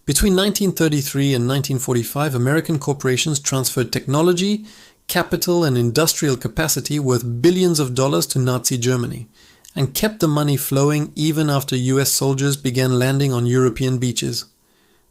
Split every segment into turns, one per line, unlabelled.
Between 1933 and 1945, American corporations transferred technology, capital and industrial capacity worth billions of dollars to Nazi Germany, and kept the money flowing even after US soldiers began landing on European beaches.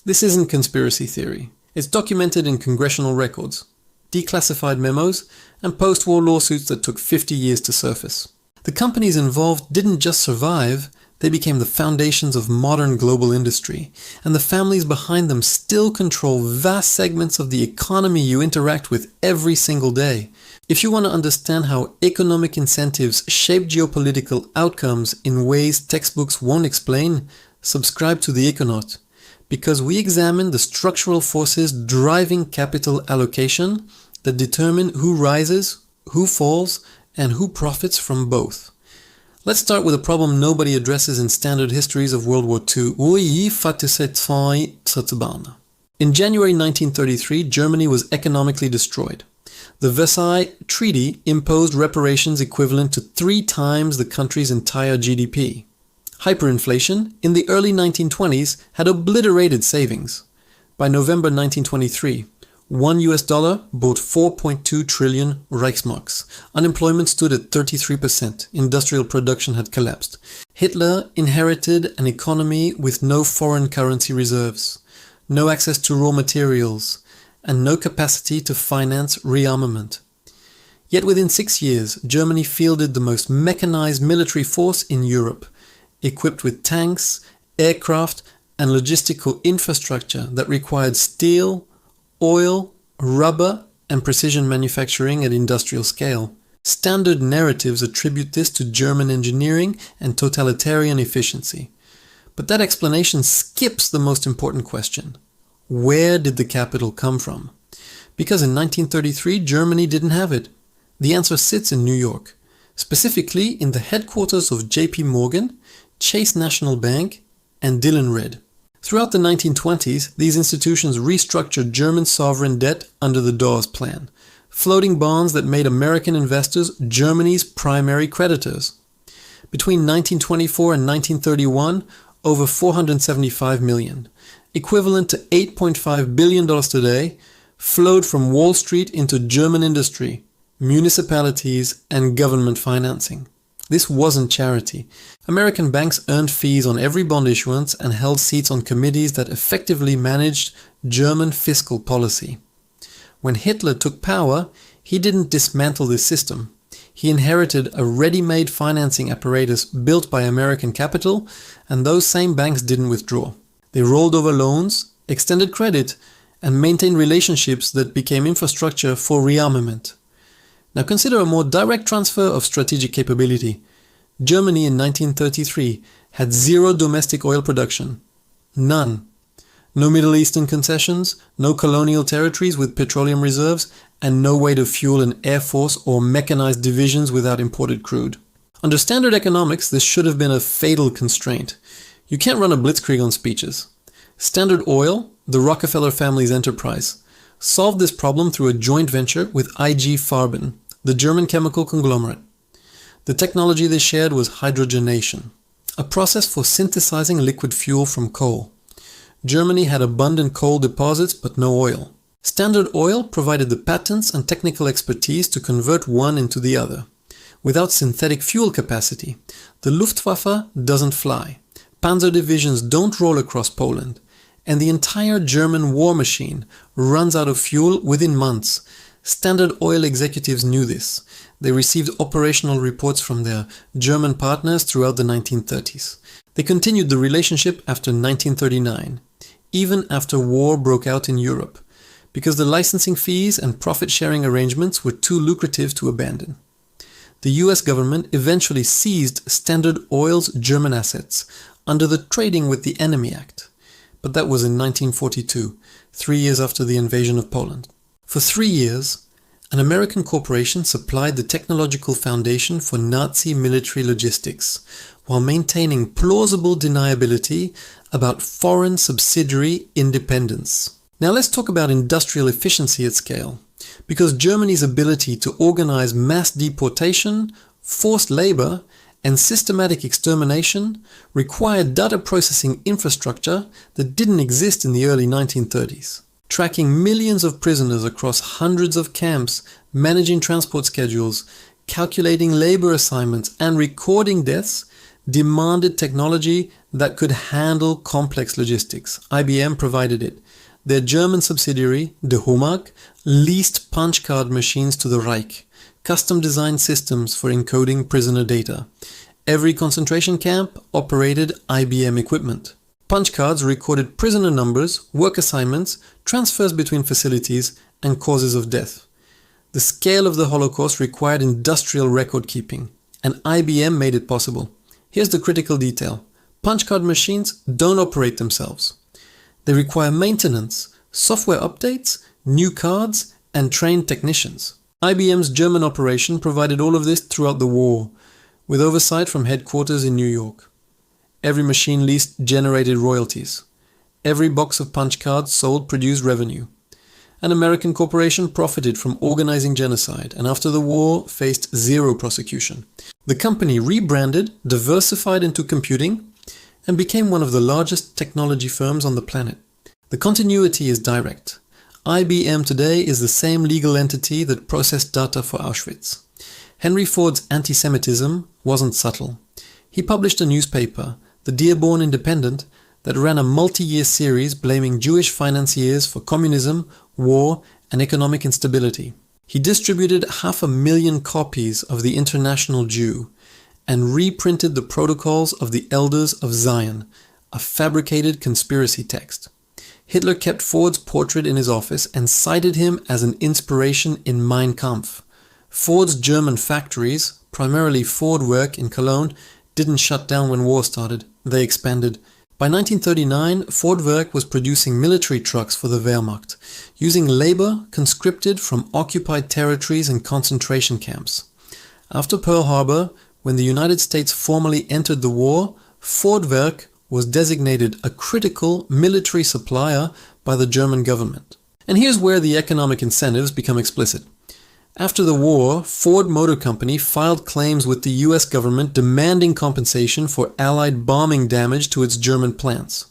This isn't conspiracy theory. It's documented in congressional records, declassified memos, and post-war lawsuits that took 50 years to surface. The companies involved didn't just survive, they became the foundations of modern global industry, and the families behind them still control vast segments of the economy you interact with every single day. If you want to understand how economic incentives shape geopolitical outcomes in ways textbooks won't explain, subscribe to The Econaut, because we examine the structural forces driving capital allocation that determine who rises, who falls, and who profits from both. Let's start with a problem nobody addresses in standard histories of World War II. In January 1933, Germany was economically destroyed. The Versailles Treaty imposed reparations equivalent to 3 times the country's entire GDP. Hyperinflation in the early 1920s had obliterated savings. By November 1923, $1 bought 4.2 trillion Reichsmarks. Unemployment stood at 33%. Industrial production had collapsed. Hitler inherited an economy with no foreign currency reserves, no access to raw materials, and no capacity to finance rearmament. Yet within 6 years, Germany fielded the most mechanized military force in Europe, equipped with tanks, aircraft, and logistical infrastructure that required steel, oil, rubber, and precision manufacturing at industrial scale. Standard narratives attribute this to German engineering and totalitarian efficiency. But that explanation skips the most important question. Where did the capital come from? Because in 1933, Germany didn't have it. The answer sits in New York, specifically in the headquarters of JP Morgan, Chase National Bank, and Dillon Red. Throughout the 1920s, these institutions restructured German sovereign debt under the Dawes Plan, floating bonds that made American investors Germany's primary creditors. Between 1924 and 1931, over $475 million, equivalent to $8.5 billion today, flowed from Wall Street into German industry, municipalities, and government financing. This wasn't charity. American banks earned fees on every bond issuance and held seats on committees that effectively managed German fiscal policy. When Hitler took power, he didn't dismantle this system. He inherited a ready-made financing apparatus built by American capital, and those same banks didn't withdraw. They rolled over loans, extended credit, and maintained relationships that became infrastructure for rearmament. Now consider a more direct transfer of strategic capability. Germany in 1933 had 0 domestic oil production. None. No Middle Eastern concessions, no colonial territories with petroleum reserves, and no way to fuel an air force or mechanized divisions without imported crude. Under standard economics, this should have been a fatal constraint. You can't run a blitzkrieg on speeches. Standard Oil, the Rockefeller family's enterprise, solved this problem through a joint venture with IG Farben, the German chemical conglomerate. The technology they shared was hydrogenation, a process for synthesizing liquid fuel from coal. Germany had abundant coal deposits but no oil. Standard Oil provided the patents and technical expertise to convert one into the other. Without synthetic fuel capacity, the Luftwaffe doesn't fly, Panzer divisions don't roll across Poland, and the entire German war machine runs out of fuel within months. Standard Oil executives knew this. They received operational reports from their German partners throughout the 1930s. They continued the relationship after 1939, even after war broke out in Europe, because the licensing fees and profit-sharing arrangements were too lucrative to abandon. The US government eventually seized Standard Oil's German assets under the Trading with the Enemy Act, but that was in 1942, 3 years after the invasion of Poland. For 3 years, an American corporation supplied the technological foundation for Nazi military logistics, while maintaining plausible deniability about foreign subsidiary independence. Now let's talk about industrial efficiency at scale, because Germany's ability to organize mass deportation, forced labor, and systematic extermination required data processing infrastructure that didn't exist in the early 1930s. Tracking millions of prisoners across hundreds of camps, managing transport schedules, calculating labor assignments, and recording deaths demanded technology that could handle complex logistics. IBM provided it. Their German subsidiary, De Homag, leased punch card machines to the Reich, custom-designed systems for encoding prisoner data. Every concentration camp operated IBM equipment. Punch cards recorded prisoner numbers, work assignments, transfers between facilities, and causes of death. The scale of the Holocaust required industrial record keeping, and IBM made it possible. Here's the critical detail. Punch card machines don't operate themselves. They require maintenance, software updates, new cards, and trained technicians. IBM's German operation provided all of this throughout the war, with oversight from headquarters in New York. Every machine leased generated royalties. Every box of punch cards sold produced revenue. An American corporation profited from organizing genocide and after the war faced zero prosecution. The company rebranded, diversified into computing, and became one of the largest technology firms on the planet. The continuity is direct. IBM today is the same legal entity that processed data for Auschwitz. Henry Ford's anti-Semitism wasn't subtle. He published a newspaper, the Dearborn Independent, that ran a multi-year series blaming Jewish financiers for communism, war, and economic instability. He distributed 500,000 copies of The International Jew and reprinted the Protocols of the Elders of Zion, a fabricated conspiracy text. Hitler kept Ford's portrait in his office and cited him as an inspiration in Mein Kampf. Ford's German factories, primarily Ford Werk in Cologne, didn't shut down when war started. They expanded. By 1939, Ford Werk was producing military trucks for the Wehrmacht, using labor conscripted from occupied territories and concentration camps. After Pearl Harbor, when the United States formally entered the war, Ford Werk was designated a critical military supplier by the German government. And here's where the economic incentives become explicit. After the war, Ford Motor Company filed claims with the US government demanding compensation for Allied bombing damage to its German plants.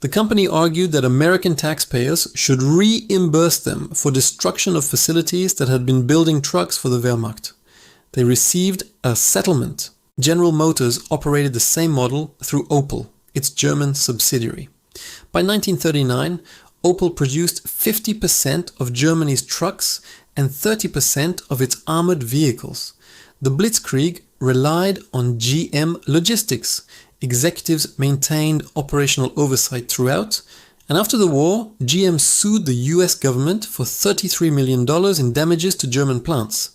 The company argued that American taxpayers should reimburse them for destruction of facilities that had been building trucks for the Wehrmacht. They received a settlement. General Motors operated the same model through Opel, its German subsidiary. By 1939, Opel produced 50% of Germany's trucks and 30% of its armored vehicles. The Blitzkrieg relied on GM logistics. Executives maintained operational oversight throughout, and after the war, GM sued the US government for $33 million in damages to German plants,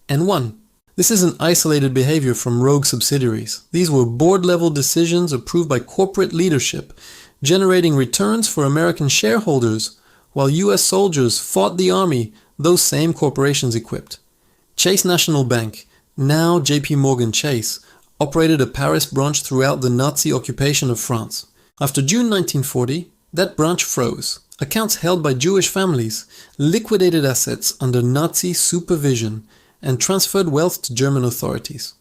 and won. This isn't isolated behavior from rogue subsidiaries. These were board-level decisions approved by corporate leadership, generating returns for American shareholders, while US soldiers fought the army those same corporations equipped. Chase National Bank, now JP Morgan Chase, operated a Paris branch throughout the Nazi occupation of France. After June 1940, that branch froze. Accounts held by Jewish families liquidated assets under Nazi supervision and transferred wealth to German authorities.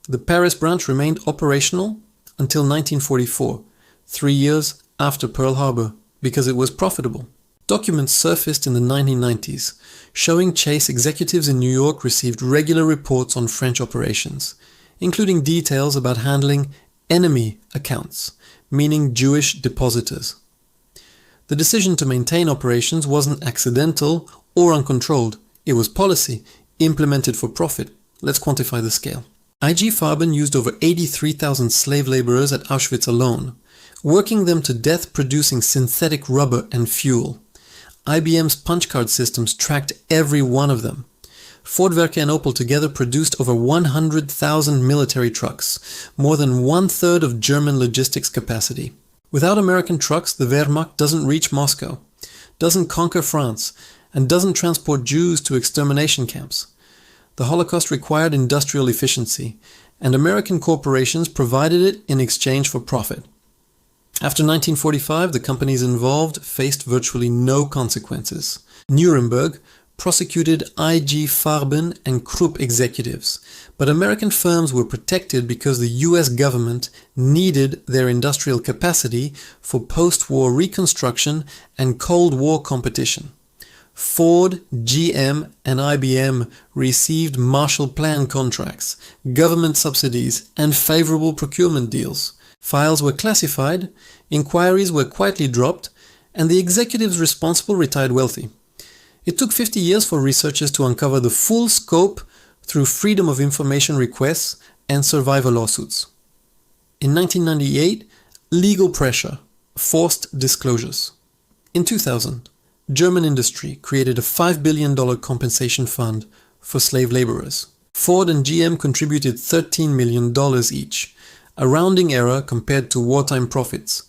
The Paris branch remained operational until 1944, 3 years after Pearl Harbor, because it was profitable. Documents surfaced in the 1990s, showing Chase executives in New York received regular reports on French operations, including details about handling enemy accounts, meaning Jewish depositors. The decision to maintain operations wasn't accidental or uncontrolled. It was policy, implemented for profit. Let's quantify the scale. IG Farben used over 83,000 slave laborers at Auschwitz alone, working them to death producing synthetic rubber and fuel. IBM's punch card systems tracked every one of them. Ford Werke and Opel together produced over 100,000 military trucks, more than 1/3 of German logistics capacity. Without American trucks, the Wehrmacht doesn't reach Moscow, doesn't conquer France, and doesn't transport Jews to extermination camps. The Holocaust required industrial efficiency, and American corporations provided it in exchange for profit. After 1945, the companies involved faced virtually no consequences. Nuremberg prosecuted IG Farben and Krupp executives, but American firms were protected because the US government needed their industrial capacity for post-war reconstruction and Cold War competition. Ford, GM, and IBM received Marshall Plan contracts, government subsidies, and favorable procurement deals. Files were classified, inquiries were quietly dropped, and the executives responsible retired wealthy. It took 50 years for researchers to uncover the full scope through freedom of information requests and survivor lawsuits. In 1998, legal pressure forced disclosures. In 2000, German industry created a $5 billion compensation fund for slave laborers. Ford and GM contributed $13 million each, a rounding error compared to wartime profits.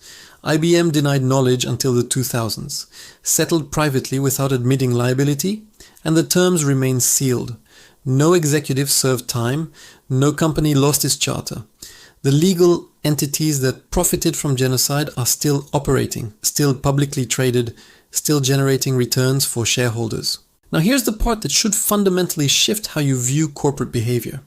IBM denied knowledge until the 2000s, settled privately without admitting liability, and the terms remained sealed. No executive served time, no company lost its charter. The legal entities that profited from genocide are still operating, still publicly traded, still generating returns for shareholders. Now here's the part that should fundamentally shift how you view corporate behavior.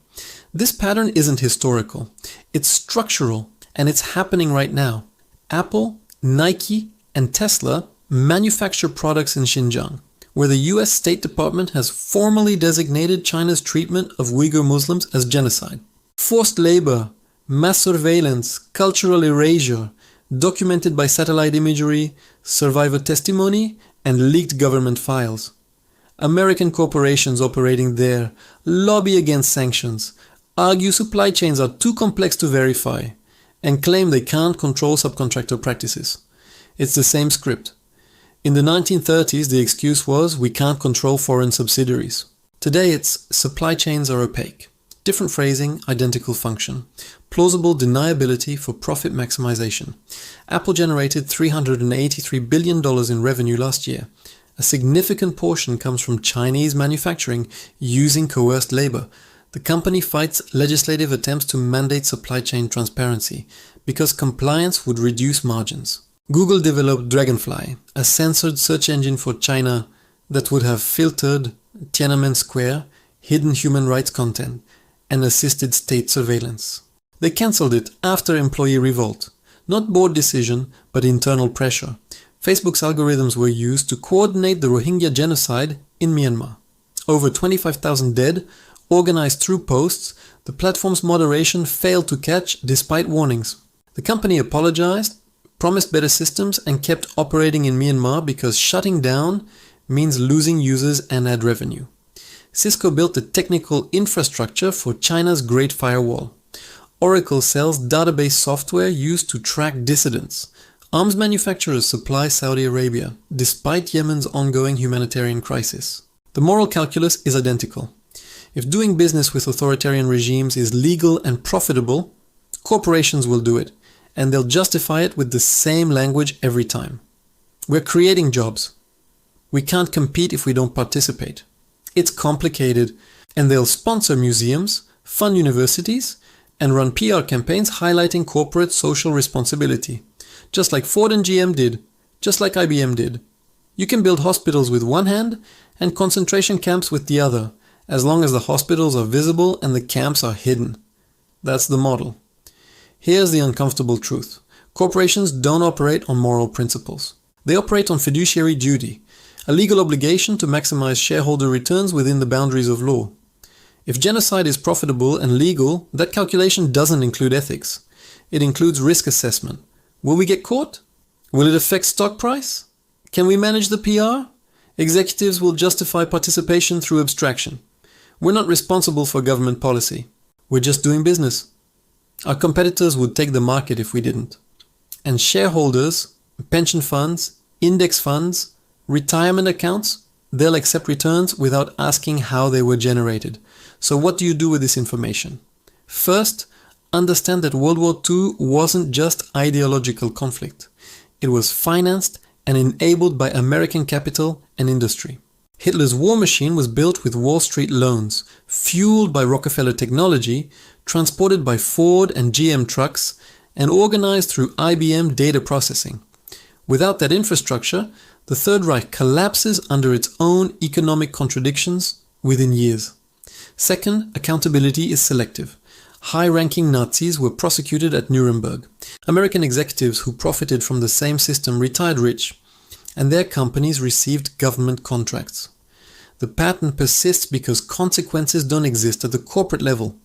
This pattern isn't historical, it's structural, and it's happening right now. Apple, Nike, and Tesla manufacture products in Xinjiang, where the US State Department has formally designated China's treatment of Uyghur Muslims as genocide. Forced labor, mass surveillance, cultural erasure, documented by satellite imagery, survivor testimony, and leaked government files. American corporations operating there lobby against sanctions, argue supply chains are too complex to verify, and claim they can't control subcontractor practices. It's the same script. In the 1930s, the excuse was we can't control foreign subsidiaries. Today it's supply chains are opaque. Different phrasing, identical function. Plausible deniability for profit maximization. Apple generated $383 billion in revenue last year. A significant portion comes from Chinese manufacturing using coerced labor. The company fights legislative attempts to mandate supply chain transparency because compliance would reduce margins. Google developed Dragonfly, a censored search engine for China that would have filtered Tiananmen Square, hidden human rights content, and assisted state surveillance. They cancelled it after employee revolt. Not board decision, but internal pressure. Facebook's algorithms were used to coordinate the Rohingya genocide in Myanmar. Over 25,000 dead, organized through posts, the platform's moderation failed to catch despite warnings. The company apologized, promised better systems, and kept operating in Myanmar because shutting down means losing users and ad revenue. Cisco built the technical infrastructure for China's Great Firewall. Oracle sells database software used to track dissidents. Arms manufacturers supply Saudi Arabia, despite Yemen's ongoing humanitarian crisis. The moral calculus is identical. If doing business with authoritarian regimes is legal and profitable, corporations will do it, and they'll justify it with the same language every time. We're creating jobs. We can't compete if we don't participate. It's complicated, and they'll sponsor museums, fund universities, and run PR campaigns highlighting corporate social responsibility. Just like Ford and GM did, just like IBM did. You can build hospitals with one hand and concentration camps with the other, as long as the hospitals are visible and the camps are hidden. That's the model. Here's the uncomfortable truth. Corporations don't operate on moral principles. They operate on fiduciary duty, a legal obligation to maximize shareholder returns within the boundaries of law. If genocide is profitable and legal, that calculation doesn't include ethics. It includes risk assessment. Will we get caught? Will it affect stock price? Can we manage the PR? Executives will justify participation through abstraction. We're not responsible for government policy. We're just doing business. Our competitors would take the market if we didn't. And shareholders, pension funds, index funds, retirement accounts, they'll accept returns without asking how they were generated. So what do you do with this information? First, understand that World War II wasn't just ideological conflict. It was financed and enabled by American capital and industry. Hitler's war machine was built with Wall Street loans, fueled by Rockefeller technology, transported by Ford and GM trucks, and organized through IBM data processing. Without that infrastructure, the Third Reich collapses under its own economic contradictions within years. Second, accountability is selective. High-ranking Nazis were prosecuted at Nuremberg. American executives who profited from the same system retired rich, and their companies received government contracts. The pattern persists because consequences don't exist at the corporate level.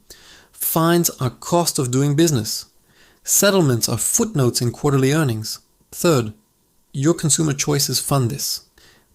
Fines are cost of doing business. Settlements are footnotes in quarterly earnings. Third, your consumer choices fund this.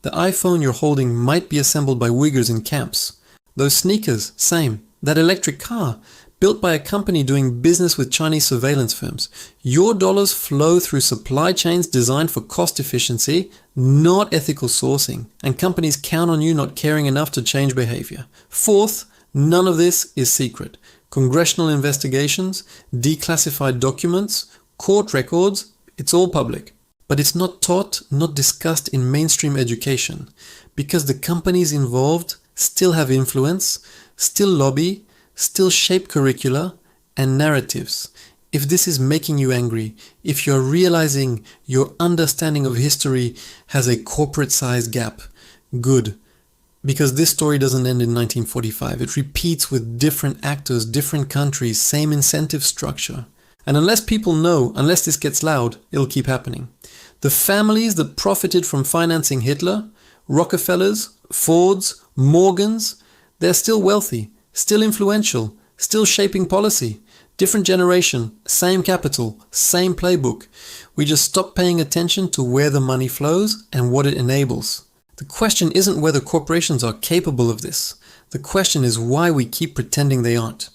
The iPhone you're holding might be assembled by Uyghurs in camps. Those sneakers, same. That electric car, built by a company doing business with Chinese surveillance firms. Your dollars flow through supply chains designed for cost efficiency, not ethical sourcing, and companies count on you not caring enough to change behavior. Fourth, none of this is secret. Congressional investigations, declassified documents, court records, it's all public. But it's not taught, not discussed in mainstream education, because the companies involved still have influence, still lobby, still shape curricula and narratives. If this is making you angry, if you're realizing your understanding of history has a corporate-sized gap, good. Because this story doesn't end in 1945. It repeats with different actors, different countries, same incentive structure. And unless people know, unless this gets loud, it'll keep happening. The families that profited from financing Hitler, Rockefellers, Fords, Morgans, they're still wealthy, still influential, still shaping policy. Different generation, same capital, same playbook. We just stop paying attention to where the money flows and what it enables. The question isn't whether corporations are capable of this. The question is why we keep pretending they aren't.